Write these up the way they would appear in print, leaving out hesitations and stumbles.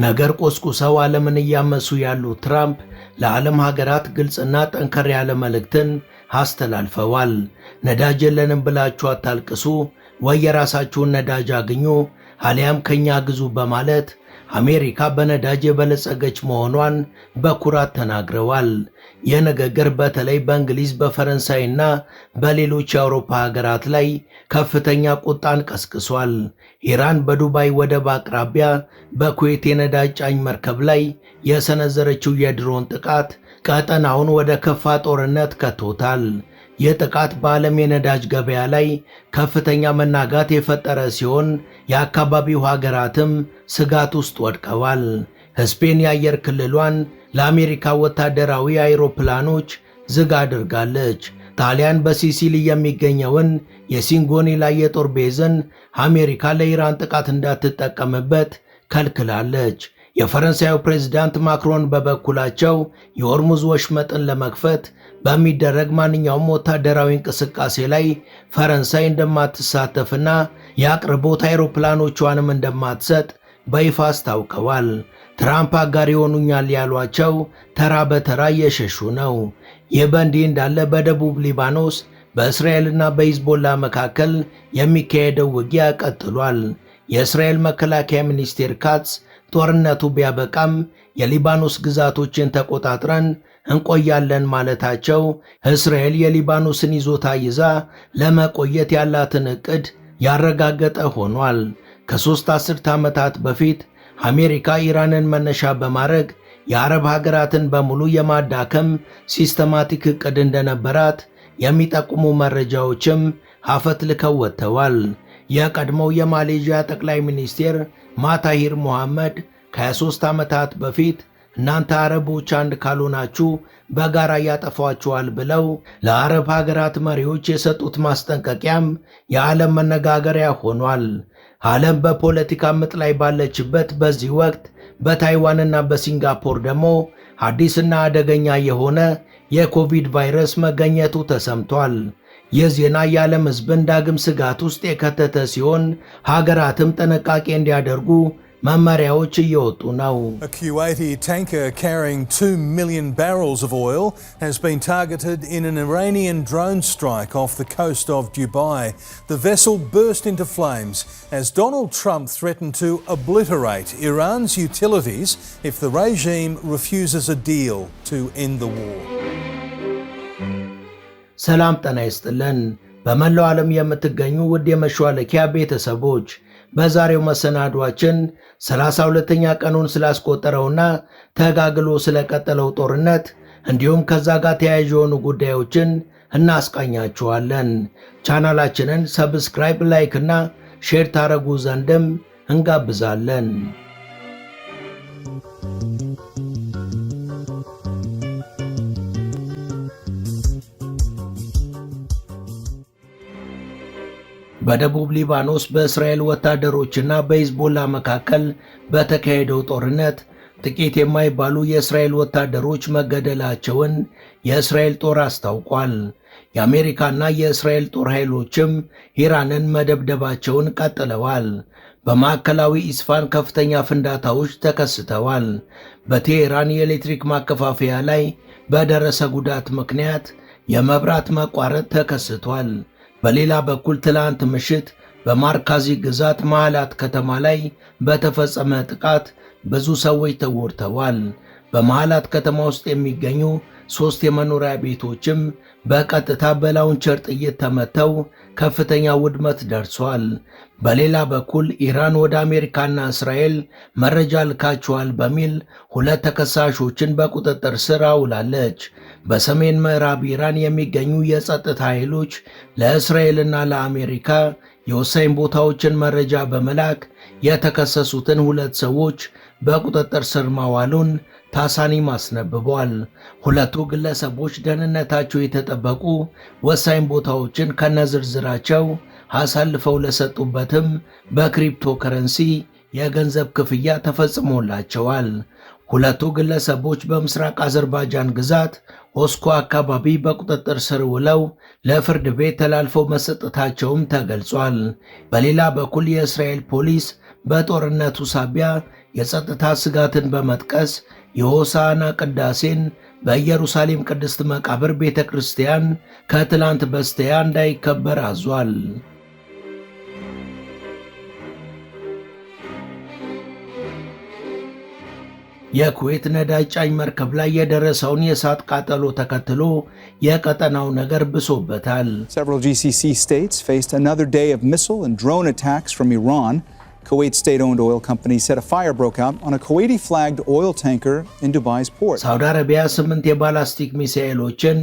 ነገር ቆስቁሰው ዓለምን እያመሱ ያሉ ትራምፕ ለዓለም ሀገራት ግልጽና ጠንከር ያለ መልእክትን አስተላልፈዋል። ነዳጅ የለንም ብላችሁ አታልቅሱ፣ ወይ የራሳችሁን ነዳጅ አግኙ አሊያም ከኛ ግዙ በማለት አሜሪካ በነዳጅ የበለጸገች መሆኗን በኩራት ተናግረዋል። ይህ ንግግር በተለይ በእንግሊዝ በፈረንሳይና በሌሎች የአውሮፓ ሀገራት ላይ ከፍተኛ ቁጣን ቀስቅሷል። ኢራን በዱባይ ወደብ አቅራቢያ በኩዌት የነዳጅ ጫኝ መርከብ ላይ የሰነዘረችው የድሮን ጥቃት ቀጠናውን ወደ ከፋ ጦርነት ከቶታል። ይህ ጥቃት በዓለም የነዳጅ ገበያ ላይ ከፍተኛ መናጋት የፈጠረ ሲሆን የአካባቢው ሀገራትም ስጋት ውስጥ ወድቀዋል። ስፔን የአየር ክልሏን ለአሜሪካ ወታደራዊ አይሮፕላኖች ዝግ አድርጋለች። ጣሊያን በሲሲሊ የሚገኘውን የሲንጎኔላ የጦር ቤዝን አሜሪካ ለኢራን ጥቃት እንዳትጠቀምበት ከልክላለች። የፈረንሳዩ ፕሬዝዳንት ማክሮን በበኩላቸው የሆርሙዝ ወሽመጥን ለመክፈት በሚደረግ ማንኛውም ወታደራዊ እንቅስቃሴ ላይ ፈረንሳይ እንደማትሳተፍና የአቅርቦት አይሮፕላኖቿንም እንደማትሰጥ በይፋ አስታውቀዋል። ትራምፕ አጋር ይሆኑኛል ያሏቸው ተራ በተራ እየሸሹ ነው። ይህ በእንዲህ እንዳለ በደቡብ ሊባኖስ በእስራኤልና በሂዝቦላ መካከል የሚካሄደው ውጊያ ቀጥሏል። የእስራኤል መከላከያ ሚኒስቴር ካትስ ጦርነቱ ቢያበቃም የሊባኖስ ግዛቶችን ተቆጣጥረን እንቆያለን ማለታቸው እስራኤል የሊባኖስን ይዞታ ይዛ ለመቆየት ያላትን ዕቅድ ያረጋገጠ ሆኗል። ከ3 አስርት ዓመታት በፊት አሜሪካ ኢራንን መነሻ በማድረግ የአረብ ሀገራትን በሙሉ የማዳከም ሲስተማቲክ ዕቅድ እንደነበራት የሚጠቁሙ መረጃዎችም አፈትልከው ወጥተዋል። የቀድሞው የማሌዥያ ጠቅላይ ሚኒስቴር ማታሂር ሞሐመድ ከ23 ዓመታት በፊት እናንተ አረቦች አንድ ካልሆናችሁ በጋራ ያጠፏችኋል ብለው ለአረብ ሀገራት መሪዎች የሰጡት ማስጠንቀቂያም የዓለም መነጋገሪያ ሆኗል። ዓለም በፖለቲካ ምጥ ላይ ባለችበት በዚህ ወቅት በታይዋንና በሲንጋፖር ደግሞ አዲስና አደገኛ የሆነ የኮቪድ ቫይረስ መገኘቱ ተሰምቷል። ይህ ዜና የዓለም ሕዝብን ዳግም ስጋት ውስጥ የከተተ ሲሆን ሀገራትም ጥንቃቄ እንዲያደርጉ መመሪያዎች እየወጡ ነው። A Kuwaiti tanker carrying 2 million barrels of oil has been targeted in an Iranian drone strike off the coast of Dubai. The vessel burst into flames as Donald Trump threatened to obliterate Iran's utilities if the regime refuses a deal to end the war. ሰላም ጤና ይስጥልን። በመላው ዓለም የምትገኙ ውድ የመሿለኪያ ቤተሰቦች በዛሬው መሰናዷችን 32ኛ ቀኑን ስላስቆጠረውና ተጋግሎ ስለቀጠለው ጦርነት እንዲሁም ከዛ ጋር ተያያዥ የሆኑ ጉዳዮችን እናስቃኛችኋለን። ቻናላችንን ሰብስክራይብ፣ ላይክ እና ሼር ታረጉ ዘንድም እንጋብዛለን። በደቡብ ሊባኖስ በእስራኤል ወታደሮችና በሂዝቦላ መካከል በተካሄደው ጦርነት ጥቂት የማይባሉ የእስራኤል ወታደሮች መገደላቸውን የእስራኤል ጦር አስታውቋል። የአሜሪካና የእስራኤል ጦር ኃይሎችም ኢራንን መደብደባቸውን ቀጥለዋል። በማዕከላዊ ኢስፋን ከፍተኛ ፍንዳታዎች ተከስተዋል። በቴሄራን የኤሌክትሪክ ማከፋፈያ ላይ በደረሰ ጉዳት ምክንያት የመብራት መቋረጥ ተከስቷል። በሌላ በኩል ትላንት ምሽት በማርካዚ ግዛት ማዕላት ከተማ ላይ በተፈጸመ ጥቃት ብዙ ሰዎች ተጎድተዋል። በማዕላት ከተማ ውስጥ የሚገኙ 3 የመኖሪያ ቤቶችም በቀጥታ በላውንቸር ጥይት ተመተው ከፍተኛ ውድመት ደርሷል። በሌላ በኩል ኢራን ወደ አሜሪካና እስራኤል መረጃ ልካቸዋል በሚል 2 ተከሳሾችን በቁጥጥር ስር አውላለች። በሰሜን ምዕራብ ኢራን የሚገኙ የጸጥታ ኃይሎች ለእስራኤልና ለአሜሪካ የወሳኝ ቦታዎችን መረጃ በመላክ የተከሰሱትን 2 ሰዎች በቁጥጥር ስር ማዋሉን ታሳኒም አስነብቧል። 2ቱ ግለሰቦች ደህንነታቸው የተጠበቁ ወሳኝ ቦታዎችን ከነዝርዝራቸው አሳልፈው ለሰጡበትም በክሪፕቶ ከረንሲ የገንዘብ ክፍያ ተፈጽሞላቸዋል። 2ቱ ግለሰቦች በምስራቅ አዘርባይጃን ግዛት ኦስኮ አካባቢ በቁጥጥር ስር ውለው ለፍርድ ቤት ተላልፈው መሰጠታቸውም ተገልጿል። በሌላ በኩል የእስራኤል ፖሊስ በጦርነቱ ሳቢያ የጸጥታ ስጋትን በመጥቀስ የሆሳዕና ቅዳሴን በኢየሩሳሌም ቅድስት መቃብር ቤተክርስቲያን ከትላንት በስቲያ እንዳይከበር አዟል። የኩዌት ነዳጅ ጫኝ መርከብ ላይ የደረሰውን የእሳት ቃጠሎ ተከትሎ የቀጠናው ነገር ብሶበታል። Several GCC states faced another day of missile and drone attacks from Iran. Kuwait state-owned oil company said a fire broke out on a Kuwaiti-flagged oil tanker in Dubai's port. ሳውዲ አረቢያ 8 የባላስቲክ ሚሳኤሎችን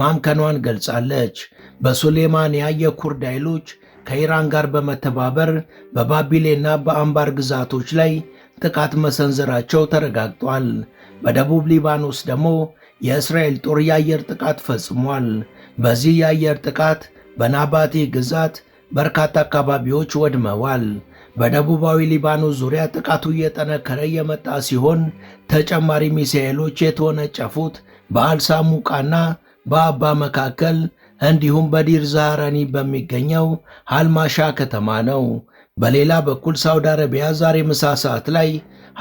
ማምከኗን ገልጻለች። በሱሌማንያ የኩርድ ኃይሎች ከኢራን ጋር በመተባበር በባቢሌና በአምባር ግዛቶች ላይ ጥቃት መሰንዘራቸው ተረጋግጧል። በደቡብ ሊባኖስ ደግሞ የእስራኤል ጦር የአየር ጥቃት ፈጽሟል። በዚህ የአየር ጥቃት በናባቴ ግዛት በርካታ አካባቢዎች ወድመዋል። በደቡባዊ ሊባኖስ ዙሪያ ጥቃቱ እየጠነከረ የመጣ ሲሆን ተጨማሪ ሚሳኤሎች የተወነጨፉት በአልሳሙቃና በአባ መካከል እንዲሁም በዲር ዛህራኒ በሚገኘው አልማሻ ከተማ ነው። በሌላ በኩል ሳውዲ አረቢያ ዛሬ ምሳ ሰዓት ላይ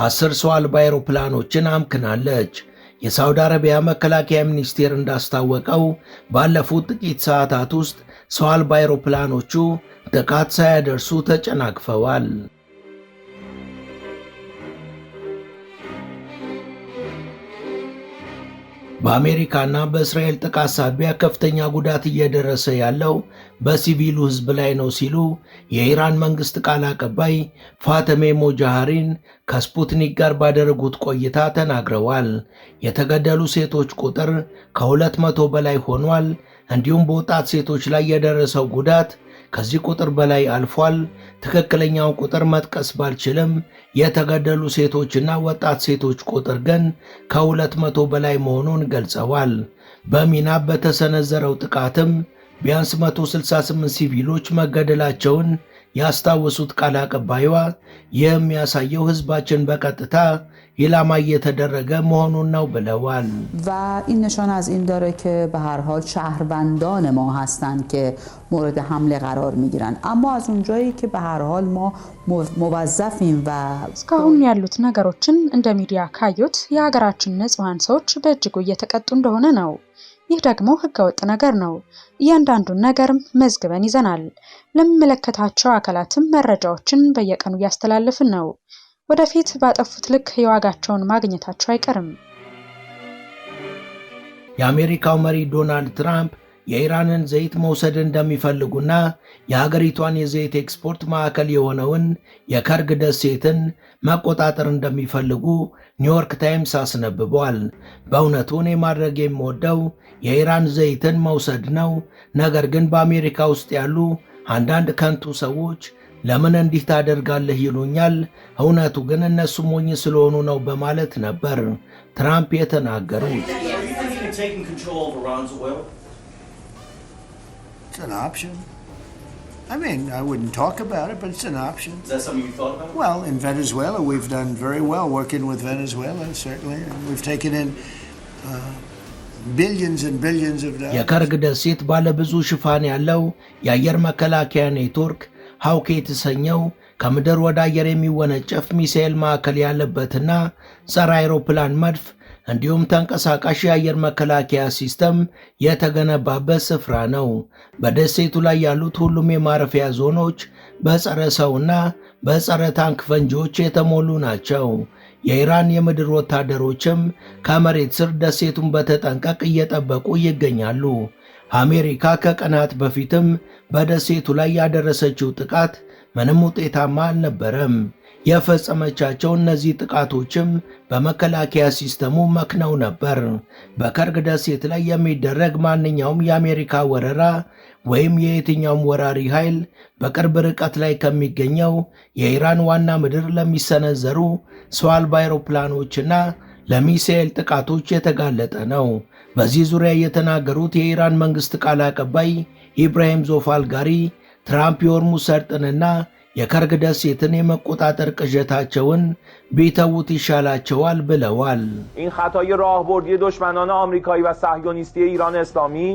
10 ሰው አልባ አውሮፕላኖችን አምክናለች። የሳውዲ አረቢያ መከላከያ ሚኒስቴር እንዳስታወቀው ባለፉት ጥቂት ሰዓታት ውስጥ ሰው አልባ አውሮፕላኖቹ ጥቃት ሳያደርሱ ተጨናግፈዋል። በአሜሪካና በእስራኤል ጥቃት ሳቢያ ከፍተኛ ጉዳት እየደረሰ ያለው በሲቪሉ ሕዝብ ላይ ነው ሲሉ የኢራን መንግስት ቃል አቀባይ ፋተሜ ሞጃሃሪን ከስፑትኒክ ጋር ባደረጉት ቆይታ ተናግረዋል። የተገደሉ ሴቶች ቁጥር ከ200 በላይ ሆኗል። እንዲሁም በወጣት ሴቶች ላይ የደረሰው ጉዳት ከዚህ ቁጥር በላይ አልፏል። ትክክለኛው ቁጥር መጥቀስ ባልችልም የተገደሉ ሴቶችና ወጣት ሴቶች ቁጥር ግን ከ200 በላይ መሆኑን ገልጸዋል። በሚና በተሰነዘረው ጥቃትም ቢያንስ 168 ሲቪሎች መገደላቸውን ያስታወሱት ቃል አቀባይዋ ይህ የሚያሳየው ህዝባችን በቀጥታ ኢላማ እየተደረገ መሆኑን ነው ብለዋል። و این نشان از این داره که به هر حال شهروندان ما هستند که مورد حمله قرار میگیرن اما از اونجایی که به هر حال ما موظفیم و እስካሁን ያሉት ነገሮችን እንደ ሚዲያ ካዩት የሀገራችን ንጹሃን ሰዎች በእጅጉ እየተቀጡ እንደሆነ ነው። ይህ ደግሞ ህገወጥ ነገር ነው። እያንዳንዱን ነገርም መዝግበን ይዘናል። ለሚመለከታቸው አካላትም መረጃዎችን በየቀኑ ያስተላልፍን ነው። ወደፊት ባጠፉት ልክ የዋጋቸውን ማግኘታቸው አይቀርም። የአሜሪካው መሪ ዶናልድ ትራምፕ የኢራንን ዘይት መውሰድ እንደሚፈልጉና የሀገሪቷን የዘይት ኤክስፖርት ማዕከል የሆነውን የከርግ ደሴትን መቆጣጠር እንደሚፈልጉ ኒውዮርክ ታይምስ አስነብቧል። በእውነቱ እኔ ማድረግ የምወደው የኢራን ዘይትን መውሰድ ነው። ነገር ግን በአሜሪካ ውስጥ ያሉ አንዳንድ ከንቱ ሰዎች ለምን እንዲህ ታደርጋለህ ይሉኛል። እውነቱ ግን እነሱ ሞኝ ስለሆኑ ነው በማለት ነበር ትራምፕ የተናገሩት። It's an option. I mean, I wouldn't talk about it, but it's an option. Is that something you've thought about? Well, in Venezuela, we've done very well working with Venezuela, certainly. And we've taken in billions and billions of dollars. የከርግ ደሴት ባለ ብዙ ሽፋን ያለው የአየር መከላከያ ኔትወርክ ሃውክ የተሰኘው ከምድር ወደ አየር የሚወነጨፍ ሚሳኤል ማዕከል ያለበትና ጸረ አውሮፕላን መድፍ እንዲሁም ተንቀሳቃሽ የአየር መከላከያ ሲስተም የተገነባበት ስፍራ ነው። በደሴቱ ላይ ያሉት ሁሉም የማረፊያ ዞኖች በጸረ ሰውና በጸረ ታንክ ፈንጂዎች የተሞሉ ናቸው። የኢራን የምድር ወታደሮችም ከመሬት ስር ደሴቱን በተጠንቀቅ እየጠበቁ ይገኛሉ። አሜሪካ ከቀናት በፊትም በደሴቱ ላይ ያደረሰችው ጥቃት ምንም ውጤታማ አልነበረም። የፈጸመቻቸው እነዚህ ጥቃቶችም በመከላከያ ሲስተሙ መክነው ነበር። በከርግ ደሴት ላይ የሚደረግ ማንኛውም የአሜሪካ ወረራ ወይም የየትኛውም ወራሪ ኃይል በቅርብ ርቀት ላይ ከሚገኘው የኢራን ዋና ምድር ለሚሰነዘሩ ሰው አልባ አውሮፕላኖችና ለሚሳኤል ጥቃቶች የተጋለጠ ነው። በዚህ ዙሪያ የተናገሩት የኢራን መንግስት ቃል አቀባይ ኢብራሂም ዞፋልጋሪ ትራምፕ የሆርሙዝ ሰርጥንና የከርግ ደሴትን የመቆጣጠር ቅዠታቸውን ቢተውት ይሻላቸዋል ብለዋል። این خطای راهبردی دشمنان آمریکایی و صهیونیستی ایران اسلامی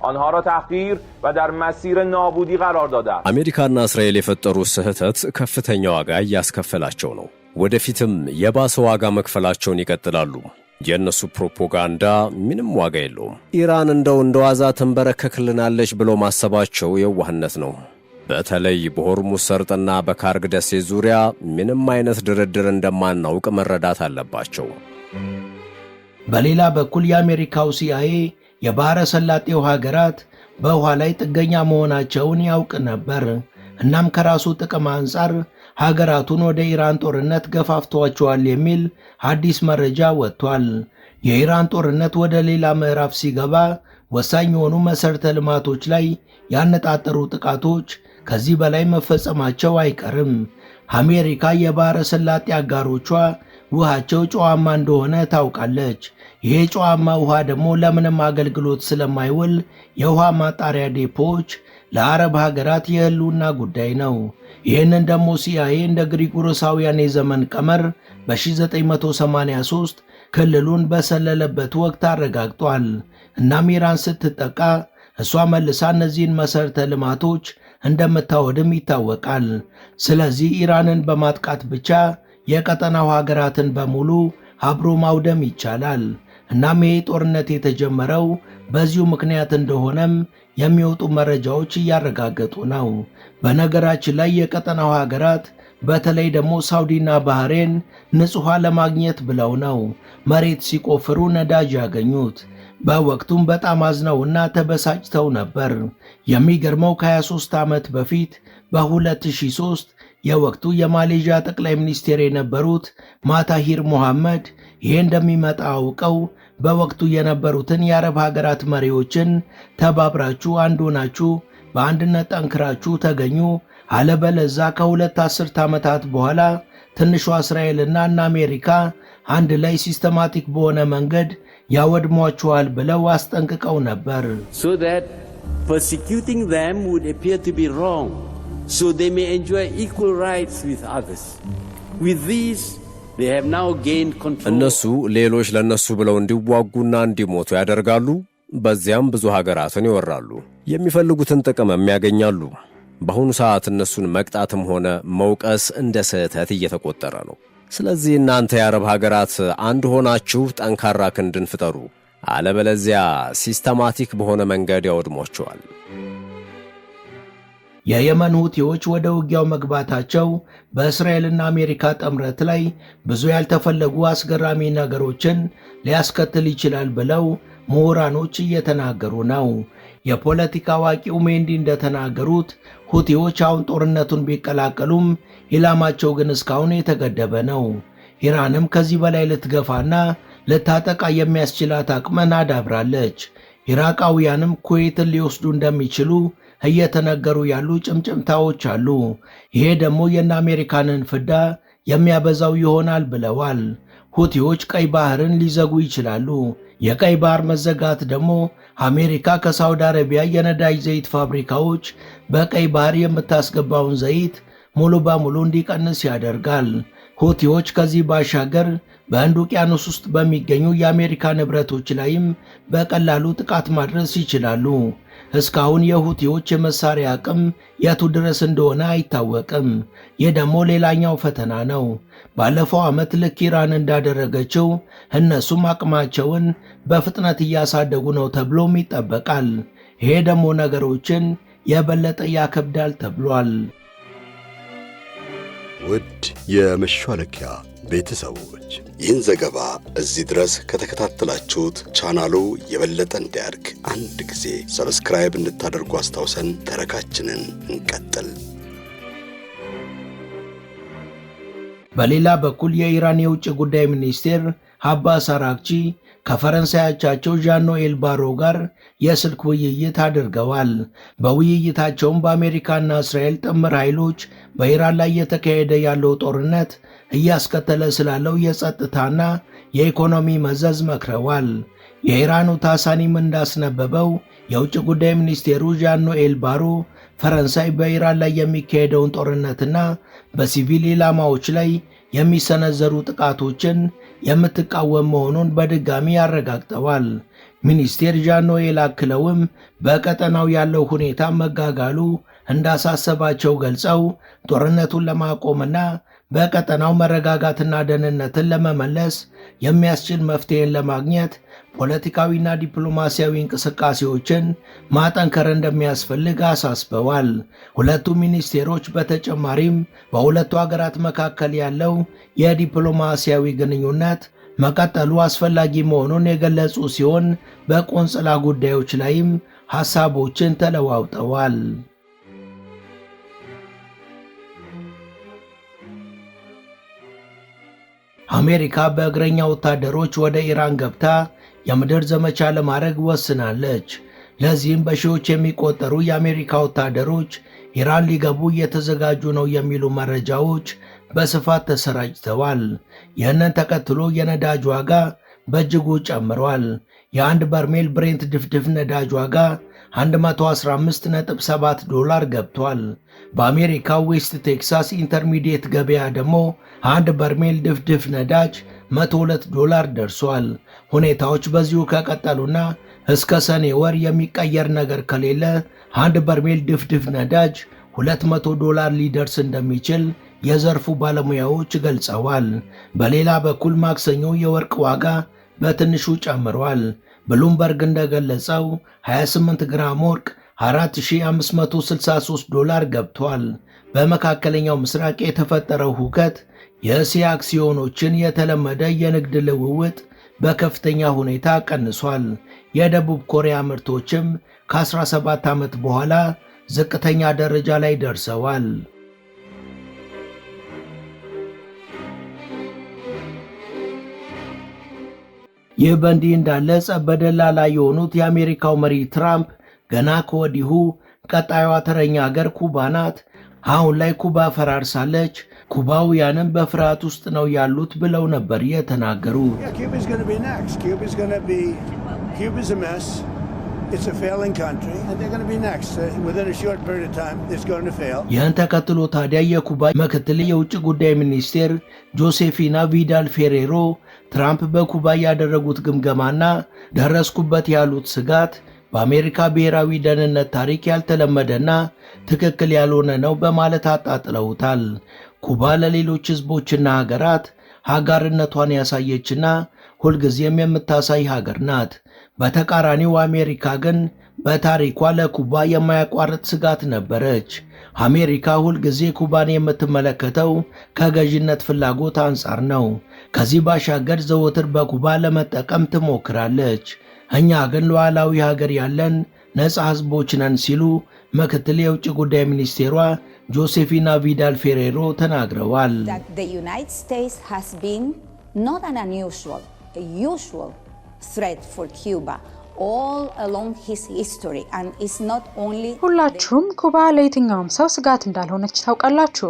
آنها را تحقیر و در مسیر نابودی قرار داده است. አሜሪካና እስራኤል የፈጠሩት ስህተት ከፍተኛ ዋጋ ያስከፈላቸው ነው። ወደፊትም የባሰ ዋጋ መክፈላቸውን ይቀጥላሉ። የእነሱ ፕሮፓጋንዳ ምንም ዋጋ የለውም። ኢራን እንደዋዛ ተንበረከክልናለች ብሎ ማሰባቸው የዋህነት ነው። በተለይ በሆርሙዝ ሰርጥና በካርግ ደሴት ዙሪያ ምንም አይነት ድርድር እንደማናውቅ መረዳት አለባቸው። በሌላ በኩል የአሜሪካው ሲአይኤ የባሕረ ሰላጤው ሀገራት በውሃ ላይ ጥገኛ መሆናቸውን ያውቅ ነበር። እናም ከራሱ ጥቅም አንጻር ሀገራቱን ወደ ኢራን ጦርነት ገፋፍቷቸዋል የሚል አዲስ መረጃ ወጥቷል። የኢራን ጦርነት ወደ ሌላ ምዕራፍ ሲገባ ወሳኝ የሆኑ መሠረተ ልማቶች ላይ ያነጣጠሩ ጥቃቶች ከዚህ በላይ መፈጸማቸው አይቀርም። አሜሪካ የባሕረ ሰላጤ አጋሮቿ ውሃቸው ጨዋማ እንደሆነ ታውቃለች። ይሄ ጨዋማ ውሃ ደግሞ ለምንም አገልግሎት ስለማይውል የውሃ ማጣሪያ ዴፖዎች ለአረብ ሀገራት የህልውና ጉዳይ ነው። ይህንን ደግሞ ሲአይኤ እንደ ግሪጎሮሳውያን የዘመን ቀመር በ1983 ክልሉን በሰለለበት ወቅት አረጋግጧል። እናም ኢራን ስትጠቃ እሷ መልሳ እነዚህን መሠረተ ልማቶች እንደምታወድም ይታወቃል። ስለዚህ ኢራንን በማጥቃት ብቻ የቀጠናው ሀገራትን በሙሉ አብሮ ማውደም ይቻላል። እናም ይሄ ጦርነት የተጀመረው በዚሁ ምክንያት እንደሆነም የሚወጡ መረጃዎች እያረጋገጡ ነው። በነገራችን ላይ የቀጠናው ሀገራት በተለይ ደግሞ ሳውዲና ባህሬን ንጹሕ ለማግኘት ብለው ነው መሬት ሲቆፍሩ ነዳጅ ያገኙት። በወቅቱም በጣም አዝነውና ተበሳጭተው ነበር። የሚገርመው ከ23 ዓመት በፊት በ2003 የወቅቱ የማሌዥያ ጠቅላይ ሚኒስቴር የነበሩት ማታሂር ሞሐመድ ይሄ እንደሚመጣ አውቀው በወቅቱ የነበሩትን የአረብ ሀገራት መሪዎችን ተባብራችሁ አንድ ሆናችሁ በአንድነት ጠንክራችሁ ተገኙ፣ አለበለዛ ከሁለት አስርት ዓመታት በኋላ ትንሿ እስራኤልና አሜሪካ አንድ ላይ ሲስተማቲክ በሆነ መንገድ ያወድሟቸዋል ብለው አስጠንቅቀው ነበር። So that persecuting them would appear to be wrong, so they may enjoy equal rights with others. With these they have now gained control. እነሱ ሌሎች ለነሱ ብለው እንዲዋጉና እንዲሞቱ ያደርጋሉ። በዚያም ብዙ ሀገራትን ይወራሉ። የሚፈልጉትን ጥቅምም ያገኛሉ። በአሁኑ ሰዓት እነሱን መቅጣትም ሆነ መውቀስ እንደ ስህተት እየተቆጠረ ነው። ስለዚህ እናንተ የአረብ ሀገራት አንድ ሆናችሁ ጠንካራ ክንድን ፍጠሩ፣ አለበለዚያ ሲስተማቲክ በሆነ መንገድ ያወድሟቸዋል። የየመን ሁቲዎች ወደ ውጊያው መግባታቸው በእስራኤልና አሜሪካ ጥምረት ላይ ብዙ ያልተፈለጉ አስገራሚ ነገሮችን ሊያስከትል ይችላል ብለው ምሁራኖች እየተናገሩ ነው። የፖለቲካ አዋቂው ሜንዲ እንደተናገሩት ሁቲዎች አሁን ጦርነቱን ቢቀላቀሉም ኢላማቸው ግን እስካሁን የተገደበ ነው። ኢራንም ከዚህ በላይ ልትገፋና ልታጠቃ የሚያስችላት አቅምን አዳብራለች። ኢራቃውያንም ኩዌትን ሊወስዱ እንደሚችሉ እየተነገሩ ያሉ ጭምጭምታዎች አሉ። ይሄ ደግሞ የእነ አሜሪካንን ፍዳ የሚያበዛው ይሆናል ብለዋል። ሁቲዎች ቀይ ባህርን ሊዘጉ ይችላሉ። የቀይ ባህር መዘጋት ደግሞ አሜሪካ ከሳውዲ አረቢያ የነዳጅ ዘይት ፋብሪካዎች በቀይ ባህር የምታስገባውን ዘይት ሙሉ በሙሉ እንዲቀንስ ያደርጋል። ሁቲዎች ከዚህ ባሻገር በህንድ ውቅያኖስ ውስጥ በሚገኙ የአሜሪካ ንብረቶች ላይም በቀላሉ ጥቃት ማድረስ ይችላሉ። እስካሁን የሁቲዎች የመሳሪያ አቅም የቱ ድረስ እንደሆነ አይታወቅም። ይህ ደግሞ ሌላኛው ፈተና ነው። ባለፈው ዓመት ልክ ኢራን እንዳደረገችው እነሱም አቅማቸውን በፍጥነት እያሳደጉ ነው ተብሎም ይጠበቃል። ይሄ ደግሞ ነገሮችን የበለጠ ያከብዳል ተብሏል። ውድ የመሿለኪያ ቤተሰቦች ይህን ዘገባ እዚህ ድረስ ከተከታተላችሁት ቻናሉ የበለጠ እንዲያድግ አንድ ጊዜ ሰብስክራይብ እንድታደርጉ አስታውሰን ተረካችንን እንቀጥል። በሌላ በኩል የኢራን የውጭ ጉዳይ ሚኒስቴር አባስ አራግቺ ከፈረንሳያቻቸው ዣን ኖኤል ባሮ ጋር የስልክ ውይይት አድርገዋል። በውይይታቸውም በአሜሪካና እስራኤል ጥምር ኃይሎች በኢራን ላይ እየተካሄደ ያለው ጦርነት እያስከተለ ስላለው የጸጥታና የኢኮኖሚ መዘዝ መክረዋል። የኢራኑ ታሳኒም እንዳስነበበው የውጭ ጉዳይ ሚኒስቴሩ ዣን ኖኤል ባሮ ፈረንሳይ በኢራን ላይ የሚካሄደውን ጦርነትና በሲቪል ኢላማዎች ላይ የሚሰነዘሩ ጥቃቶችን የምትቃወም መሆኑን በድጋሚ አረጋግጠዋል። ሚኒስቴር ዣን ኖኤል አክለውም በቀጠናው ያለው ሁኔታ መጋጋሉ እንዳሳሰባቸው ገልጸው ጦርነቱን ለማቆምና በቀጠናው መረጋጋትና ደህንነትን ለመመለስ የሚያስችል መፍትሄን ለማግኘት ፖለቲካዊና ዲፕሎማሲያዊ እንቅስቃሴዎችን ማጠንከር እንደሚያስፈልግ አሳስበዋል። ሁለቱ ሚኒስቴሮች በተጨማሪም በሁለቱ ሀገራት መካከል ያለው የዲፕሎማሲያዊ ግንኙነት መቀጠሉ አስፈላጊ መሆኑን የገለጹ ሲሆን በቆንጽላ ጉዳዮች ላይም ሐሳቦችን ተለዋውጠዋል። አሜሪካ በእግረኛ ወታደሮች ወደ ኢራን ገብታ የምድር ዘመቻ ለማድረግ ወስናለች። ለዚህም በሺዎች የሚቆጠሩ የአሜሪካ ወታደሮች ኢራን ሊገቡ እየተዘጋጁ ነው የሚሉ መረጃዎች በስፋት ተሰራጭተዋል። ይህንን ተከትሎ የነዳጅ ዋጋ በእጅጉ ጨምሯል። የአንድ በርሜል ብሬንት ድፍድፍ ነዳጅ ዋጋ $115.7 ገብቷል። በአሜሪካ ዌስት ቴክሳስ ኢንተርሚዲየት ገበያ ደግሞ አንድ በርሜል ድፍድፍ ነዳጅ $102 ደርሷል። ሁኔታዎች በዚሁ ከቀጠሉና እስከ ሰኔ ወር የሚቀየር ነገር ከሌለ አንድ በርሜል ድፍድፍ ነዳጅ $200 ሊደርስ እንደሚችል የዘርፉ ባለሙያዎች ገልጸዋል። በሌላ በኩል ማክሰኞ የወርቅ ዋጋ በትንሹ ጨምሯል። ብሉምበርግ እንደገለጸው 28 ግራም ወርቅ $4563 ገብቷል። በመካከለኛው ምስራቅ የተፈጠረው ሁከት የእስያ አክሲዮኖችን የተለመደ የንግድ ልውውጥ በከፍተኛ ሁኔታ ቀንሷል። የደቡብ ኮሪያ ምርቶችም ከ17 ዓመት በኋላ ዝቅተኛ ደረጃ ላይ ደርሰዋል። ይህ በእንዲህ እንዳለ ጸብ በደላላ የሆኑት የአሜሪካው መሪ ትራምፕ ገና ከወዲሁ ቀጣዩዋ ተረኛ ሀገር ኩባ ናት፣ አሁን ላይ ኩባ ፈራርሳለች፣ ኩባውያንም በፍርሃት ውስጥ ነው ያሉት ብለው ነበር የተናገሩት። ይህን ተከትሎ ታዲያ የኩባ ምክትል የውጭ ጉዳይ ሚኒስቴር ጆሴፊና ቪዳል ፌሬሮ ትራምፕ በኩባ ያደረጉት ግምገማና ደረስኩበት ያሉት ስጋት በአሜሪካ ብሔራዊ ደህንነት ታሪክ ያልተለመደና ትክክል ያልሆነ ነው በማለት አጣጥለውታል። ኩባ ለሌሎች ህዝቦችና ሀገራት ሀጋርነቷን ያሳየችና ሁልጊዜም የምታሳይ ሀገር ናት። በተቃራኒው አሜሪካ ግን በታሪኳ ለኩባ የማያቋርጥ ስጋት ነበረች። አሜሪካ ሁልጊዜ ኩባን የምትመለከተው ከገዥነት ፍላጎት አንጻር ነው። ከዚህ ባሻገር ዘወትር በኩባ ለመጠቀም ትሞክራለች። እኛ ግን ሉዓላዊ ሀገር ያለን ነፃ ህዝቦች ነን ሲሉ ምክትል የውጭ ጉዳይ ሚኒስቴሯ ጆሴፊና ቪዳል ፌሬሮ ተናግረዋል። ሁላችሁም ኩባ ለየትኛውም ሰው ስጋት እንዳልሆነች ታውቃላችሁ።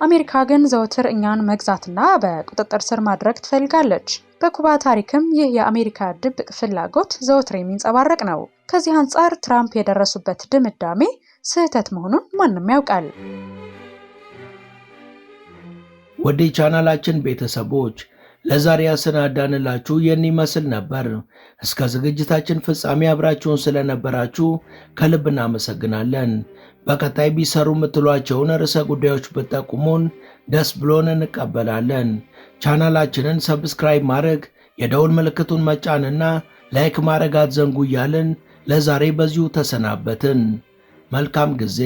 አሜሪካ ግን ዘወትር እኛን መግዛትና በቁጥጥር ስር ማድረግ ትፈልጋለች። በኩባ ታሪክም ይህ የአሜሪካ ድብቅ ፍላጎት ዘወትር የሚንጸባረቅ ነው። ከዚህ አንጻር ትራምፕ የደረሱበት ድምዳሜ ስህተት መሆኑን ማንም ያውቃል። ወደ ቻናላችን ቤተሰቦች ለዛሬ ያሰናዳንላችሁ ይህን ይመስል ነበር። እስከ ዝግጅታችን ፍጻሜ አብራችሁን ስለነበራችሁ ከልብ እናመሰግናለን። በቀጣይ ቢሰሩ የምትሏቸውን ርዕሰ ጉዳዮች ብትጠቁሙን ደስ ብሎን እንቀበላለን። ቻናላችንን ሰብስክራይብ ማድረግ፣ የደውል ምልክቱን መጫንና ላይክ ማድረግ አትዘንጉ እያልን ለዛሬ በዚሁ ተሰናበትን። መልካም ጊዜ።